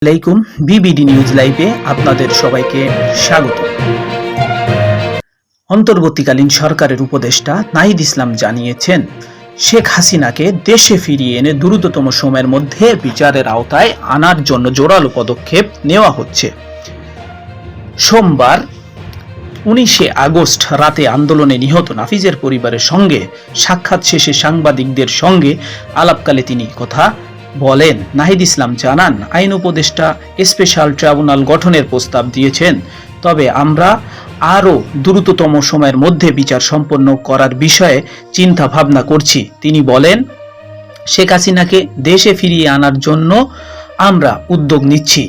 আলাইকুম বিবিডি নিউজ লাইভে আপনাদের সবাইকে স্বাগত। অন্তর্বর্তীকালীন সরকারের উপদেষ্টা নাহিদ ইসলাম জানিয়েছেন, শেখ হাসিনাকে দেশে ফিরিয়ে এনে দ্রুততম সময়ের মধ্যে বিচারের আওতায় আনার জন্য জোরালো পদক্ষেপ নেওয়া হচ্ছে। সোমবার 19 আগস্ট রাতে আন্দোলনে নিহত নাফিজের পরিবারের সঙ্গে সাক্ষাৎ শেষে সাংবাদিকদের সঙ্গে আলাপকালে তিনি কথা বলেন। নাহিদ ইসলাম জানান, আইন উপদেষ্টা স্পেশাল ট্রাইব্যুনাল গঠনের প্রস্তাব দিয়েছেন, তবে আমরা আরও দ্রুততম সময়ের মধ্যে বিচার সম্পন্ন করার বিষয়ে চিন্তা ভাবনা করছি। তিনি বলেন, শেখ হাসিনাকে দেশে ফিরিয়ে আনার জন্য আমরা উদ্যোগ নিচ্ছি।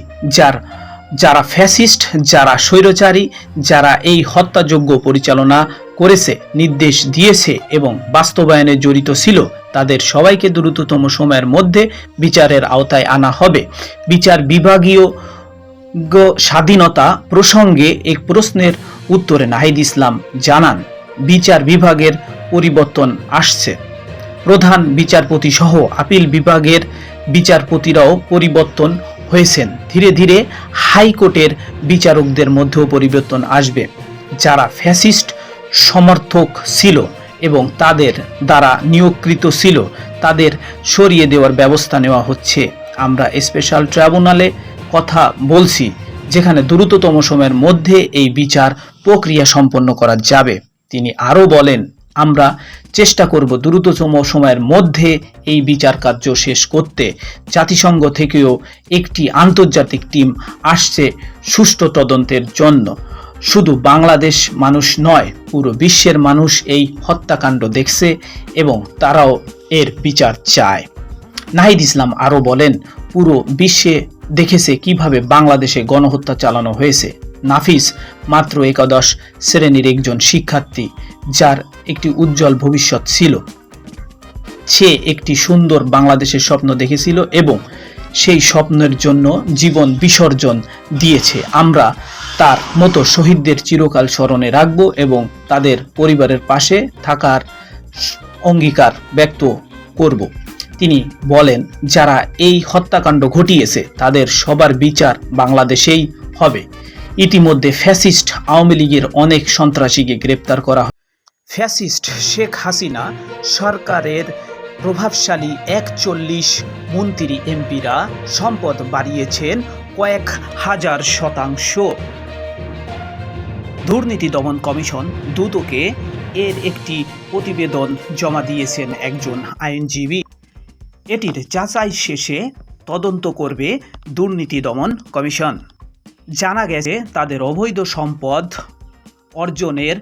যারা ফ্যাসিস্ট, যারা স্বৈরচারী, যারা এই হত্যাযজ্ঞ পরিচালনা করেছে, নির্দেশ দিয়েছে এবং বাস্তবায়নে জড়িত ছিল, তাদের সবাইকে দ্রুততম সময়ের মধ্যে বিচারের আওতায় আনা হবে। বিচার বিভাগীয় স্বাধীনতা প্রসঙ্গে এক প্রশ্নের উত্তরে নাহিদ ইসলাম জানান, বিচার বিভাগের পরিবর্তন আসছে। প্রধান বিচারপতি সহ আপিল বিভাগের বিচারপতিরাও পরিবর্তন হয়েছেন। ধীরে ধীরে হাইকোর্টের বিচারকদের মধ্যেও পরিবর্তন আসবে। যারা ফ্যাসিস্ট সমর্থক ছিল এবং তাদের দ্বারা নিয়োগকৃত ছিল, তাদের সরিয়ে দেওয়ার ব্যবস্থা নেওয়া হচ্ছে। আমরা স্পেশাল ট্রাইব্যুনালে কথা বলছি, যেখানে দ্রুততম সময়ের মধ্যে এই বিচার প্রক্রিয়া সম্পন্ন করা যাবে। তিনি আরও বলেন, আমরা চেষ্টা করব দ্রুততম সময়ের মধ্যে এই বিচার কার্য শেষ করতে। জাতিসংঘ থেকেও একটি আন্তর্জাতিক টিম আসছে সুষ্ঠু তদন্তের জন্য। শুধু বাংলাদেশ মানুষ নয়, পুরো বিশ্বের মানুষ এই হত্যাকাণ্ড দেখছে এবং তারাও এর বিচার চায়। নাহিদ ইসলাম আরও বলেন, পুরো বিশ্বে দেখেছে কিভাবে বাংলাদেশে গণহত্যা চালানো হয়েছে। নাফিস মাত্র একাদশ শ্রেণীর একজন শিক্ষার্থী, যার একটি উজ্জ্বল ভবিষ্যৎ ছিল। সে একটি সুন্দর বাংলাদেশের স্বপ্ন দেখেছিল এবং সেই স্বপ্নের জন্য জীবন বিসর্জন দিয়েছে। আমরা তার মতো শহীদদের চিরকাল স্মরণে রাখব এবং তাদের পরিবারের পাশে থাকার অঙ্গীকার ব্যক্ত করব। তিনি বলেন, যারা এই হত্যাকাণ্ড ঘটিয়েছে তাদের সবার বিচার বাংলাদেশেই হবে। ইতিমধ্যে ফ্যাসিস্ট আওয়ামী লীগের অনেক সন্ত্রাসীকে গ্রেপ্তার করা হয়। ফ্যাসিস্ট শেখ হাসিনা সরকারের প্রভাবশালী 41 মন্ত্রী এমপিরা সম্পদ বাড়িয়েছেন কয়েক হাজার শতাংশ। দুর্নীতি দমন কমিশন দুদকে এর একটি প্রতিবেদন জমা দিয়েছেন একজন আইনজীবী। এটির যাচাই শেষে তদন্ত করবে দুর্নীতি দমন কমিশন। জানা গেছে, তাদের অবৈধ সম্পদ অর্জনের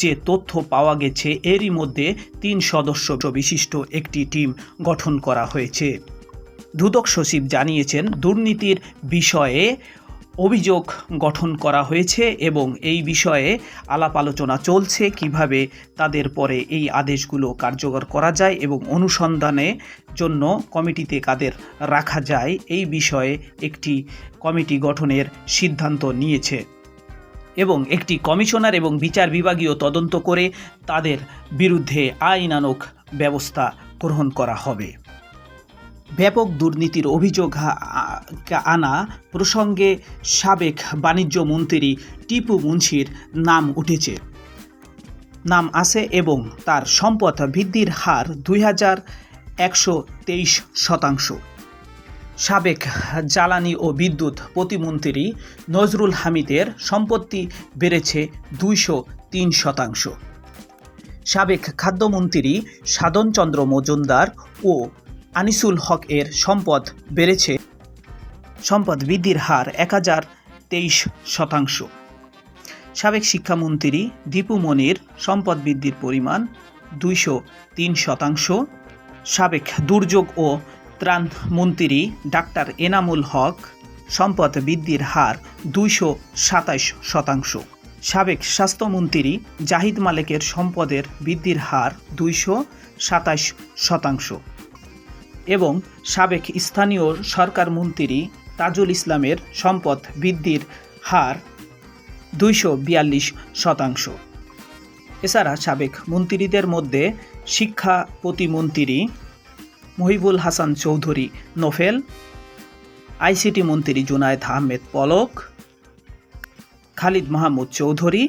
যে তথ্য পাওয়া গেছে, এরই মধ্যে 3 সদস্য বিশিষ্ট একটি টিম গঠন করা হয়েছে। দুদক সচিব জানিয়েছেন, দুর্নীতির বিষয়ে অভিযোগ গঠন করা হয়েছে এবং এই বিষয়ে আলাপ আলোচনা চলছে, কিভাবে তাদের পরে এই আদেশগুলো কার্যকর করা যায় এবং অনুসন্ধানের জন্য কমিটিতে কাদের রাখা যায়, এই বিষয়ে একটি কমিটি গঠনের সিদ্ধান্ত নিয়েছে এবং একটি কমিশনার এবং বিচার বিভাগীয় তদন্ত করে তাদের বিরুদ্ধে আইনানুগ ব্যবস্থা গ্রহণ করা হবে। ব্যাপক দুর্নীতির অভিযোগ আনা প্রসঙ্গে সাবেক বাণিজ্য মন্ত্রী টিপু মুন্সির নাম আছে এবং তার সম্পদ বৃদ্ধির হার 2123%। সাবেক জ্বালানি ও বিদ্যুৎ প্রতিমন্ত্রী নজরুল হামিদের সম্পত্তি বেড়েছে 203%। সাবেক খাদ্যমন্ত্রী সাধনচন্দ্র মজুমদার ও আনিসুল হক এর সম্পদ বৃদ্ধির হার 1023%। সাবেক শিক্ষামন্ত্রী দীপু মনির সম্পদ বৃদ্ধির পরিমাণ 203%। সাবেক দুর্যোগ ও ত্রাণ মন্ত্রী ডাক্তার এনামুল হক সম্পদ বৃদ্ধির হার 227%। সাবেক স্বাস্থ্যমন্ত্রী জাহিদ মালেকের সম্পদের বৃদ্ধির হার 227% এবং সাবেক স্থানীয় সরকার মন্ত্রী তাজুল ইসলামের সম্পদ বৃদ্ধির হার 242%। এছাড়া সাবেক মন্ত্রীদের মধ্যে শিক্ষা প্রতিমন্ত্রী মহিবুল হাসান চৌধুরী নোফেল, আইসিটি মন্ত্রী জুনায়েদ আহমেদ পলক, খালিদ মাহমুদ চৌধুরী,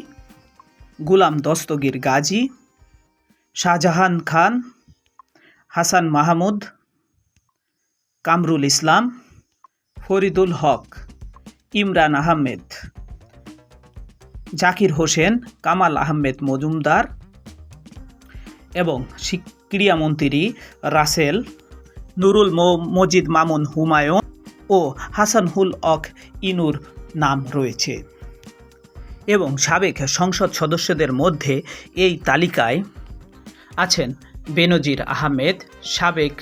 গুলাম দস্তগীর গাজী, শাহজাহান খান, হাসান মাহমুদ, কামরুল ইসলাম, ফরিদুল হক, ইমরান আহমেদ, জাকির হোসেন, কামাল আহমেদ মজুমদার এবং ক্রীড়ামন্ত্রী রাসেল, নুরুল মজিদ মামুন হুমায়ুন ও হাসানুল হক ইনুর নাম রয়েছে। এবং সাবেক সংসদ সদস্যদের মধ্যে এই তালিকায় আছেন বেনজির আহমেদ, সাবেক